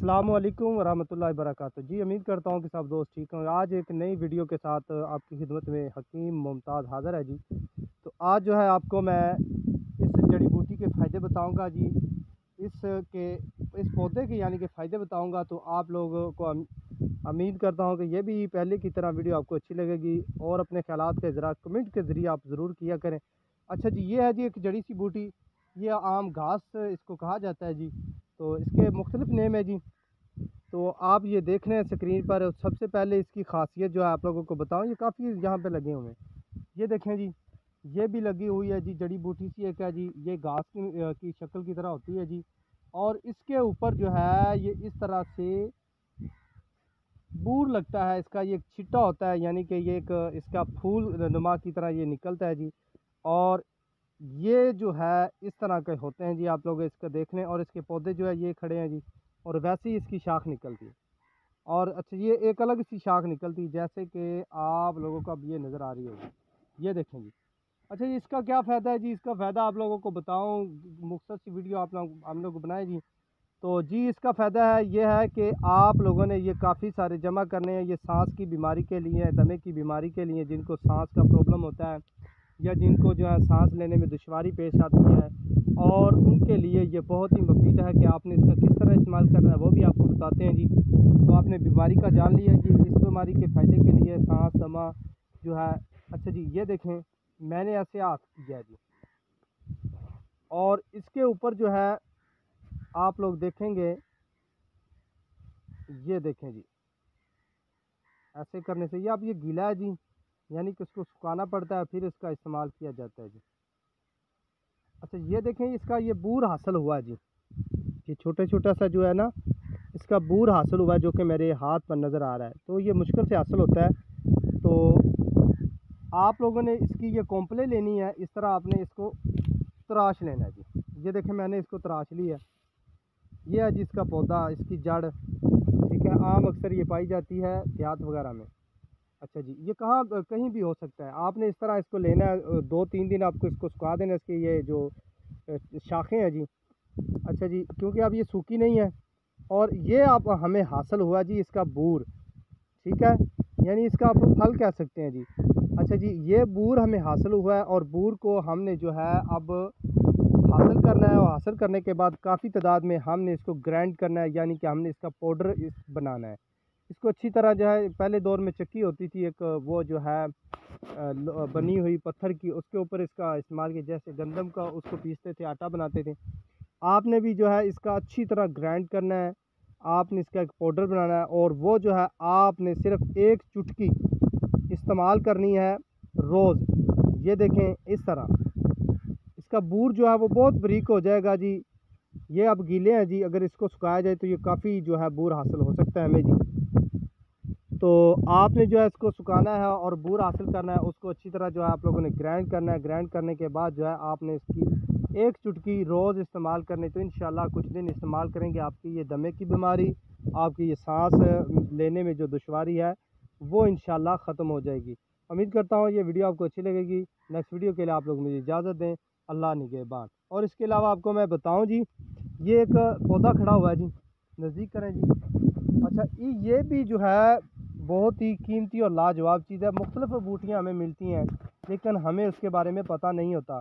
अस्सलाम वालेकुम रहमतुल्लाहि वबरकातुहू। जी उम्मीद करता हूँ कि सब दोस्त ठीक होंगे। आज एक नई वीडियो के साथ आपकी खिदमत में हकीम मुमताज़ हाज़िर है जी। तो आज जो है आपको मैं इस जड़ी बूटी के फ़ायदे बताऊंगा जी। इस पौधे के यानी कि फ़ायदे बताऊंगा। तो आप लोगों को उम्मीद करता हूँ कि ये भी पहले की तरह वीडियो आपको अच्छी लगेगी और अपने ख़यालात का इज़हार कमेंट के ज़रिए आप ज़रूर किया करें। अच्छा जी, ये है जी एक जड़ी सी बूटी, ये आम घास इसको कहा जाता है जी। तो इसके मुख्तलिफ़ नेम है जी। तो आप ये देख रहे हैं स्क्रीन पर। सबसे पहले इसकी खासियत जो है आप लोगों को बताऊं, ये काफ़ी यहाँ पे लगे हुए हैं। ये देखें जी, ये भी लगी हुई है जी, जड़ी बूटी सी एक है जी। ये घास की शक्ल की तरह होती है जी। और इसके ऊपर जो है ये इस तरह से बूर लगता है, इसका ये छिट्टा होता है, यानी कि ये एक इसका फूल नुमा की तरह ये निकलता है जी। और ये जो है इस तरह के होते हैं जी। आप लोग इसका देख लें और इसके पौधे जो है ये खड़े हैं जी। और वैसे ही इसकी शाख निकलती है। और अच्छा, ये एक अलग सी शाख निकलती है, जैसे कि आप लोगों को अब ये नज़र आ रही होगी। ये देखें जी। अच्छा, ये इसका क्या फ़ायदा है जी? इसका फ़ायदा आप लोगों को बताऊं, मुख्तसर सी वीडियो आप लोग हम लोग बनाए जी। तो जी इसका फ़ायदा है ये है कि आप लोगों ने ये काफ़ी सारे जमा करने हैं। ये सांस की बीमारी के लिए, दमे की बीमारी के लिए, जिनको सांस का प्रॉब्लम होता है या जिनको जो है सांस लेने में दुश्वारी पेश आती है, और उनके लिए ये बहुत ही मुफीद है कि आपने इसका किस तरह इस्तेमाल करना है वो भी आपको बताते हैं जी। तो आपने बीमारी का जान लिया जी। इस बीमारी के फ़ायदे के लिए सांस दमा जो है। अच्छा जी, ये देखें, मैंने ऐसे हाथ किया जी। और इसके ऊपर जो है आप लोग देखेंगे, ये देखें जी, ऐसे करने से ये अब ये गीला है जी, यानी कि इसको सुखाना पड़ता है, फिर इसका इस्तेमाल किया जाता है जी। अच्छा, ये देखें, इसका ये बूर हासिल हुआ जी। ये छोटा छोटा सा जो है ना, इसका बूर हासिल हुआ है, जो कि मेरे हाथ पर नज़र आ रहा है। तो ये मुश्किल से हासिल होता है। तो आप लोगों ने इसकी ये कॉम्पले लेनी है, इस तरह आपने इसको तराश लेना है जी। ये देखें, मैंने इसको तराश लिया। ये है जी इसका पौधा, इसकी जड़, ठीक है। आम अक्सर ये पाई जाती है देहात वगैरह में। अच्छा जी, ये कहाँ कहीं भी हो सकता है। आपने इस तरह इसको लेना है, 2-3 दिन आपको इसको सुखा देना। इसकी ये जो शाखें हैं जी। अच्छा जी, क्योंकि अब ये सूखी नहीं है। और ये आप हमें हासिल हुआ जी इसका बूर, ठीक है, यानी इसका आप फल कह सकते हैं जी। अच्छा जी, ये बूर हमें हासिल हुआ है और बूर को हमने जो है अब हासिल करना है। और हासिल करने के बाद काफ़ी तादाद में हमने इसको ग्राइंड करना है, यानी कि हमने इसका पाउडर बनाना है। इसको अच्छी तरह जो है, पहले दौर में चक्की होती थी एक, वो जो है बनी हुई पत्थर की, उसके ऊपर इसका इस्तेमाल किया, जैसे गंदम का उसको पीसते थे, आटा बनाते थे। आपने भी जो है इसका अच्छी तरह ग्राइंड करना है। आपने इसका एक पाउडर बनाना है और वो जो है आपने सिर्फ एक चुटकी इस्तेमाल करनी है रोज़। ये देखें, इस तरह इसका बूर जो है वो बहुत बारीक हो जाएगा जी। ये अब गीले हैं जी, अगर इसको सुखाया जाए तो ये काफ़ी जो है बूर हासिल हो सकता है हमें जी। तो आपने जो है इसको सुखाना है और बूर हासिल करना है। उसको अच्छी तरह जो है आप लोगों ने ग्राइंड करना है। ग्राइंड करने के बाद जो है आपने इसकी एक चुटकी रोज़ इस्तेमाल करनी। तो इंशाल्लाह कुछ दिन इस्तेमाल करेंगे, आपकी ये दमे की बीमारी, आपकी ये सांस लेने में जो दुश्वारी है, वो इंशाल्लाह ख़त्म हो जाएगी। उम्मीद करता हूँ ये वीडियो आपको अच्छी लगेगी। नेक्स्ट वीडियो के लिए आप लोग मुझे इजाज़त दें। अल्लाह निगहबान। और इसके अलावा आपको मैं बताऊँ जी, ये एक पौधा खड़ा हुआ है जी, नज़दीक करें जी। अच्छा, ये भी जो है बहुत ही कीमती और लाजवाब चीज़ है। मुख्तलिफ बूटियाँ हमें मिलती हैं, लेकिन हमें उसके बारे में पता नहीं होता।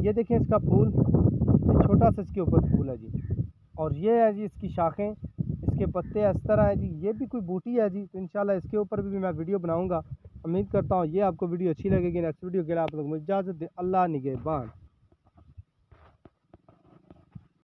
ये देखें, इसका फूल, ये छोटा सा इसके ऊपर फूल है जी। और ये है जी इसकी शाखें, इसके पत्ते इस तरह है जी। ये भी कोई बूटी है जी। तो इंशाल्लाह इसके ऊपर भी मैं वीडियो बनाऊँगा। उम्मीद करता हूँ ये आपको वीडियो अच्छी लगेगी। नेक्स्ट वीडियो के लिए आप लोग मुझे इजाज़त दें। अल्लाह निगहबान।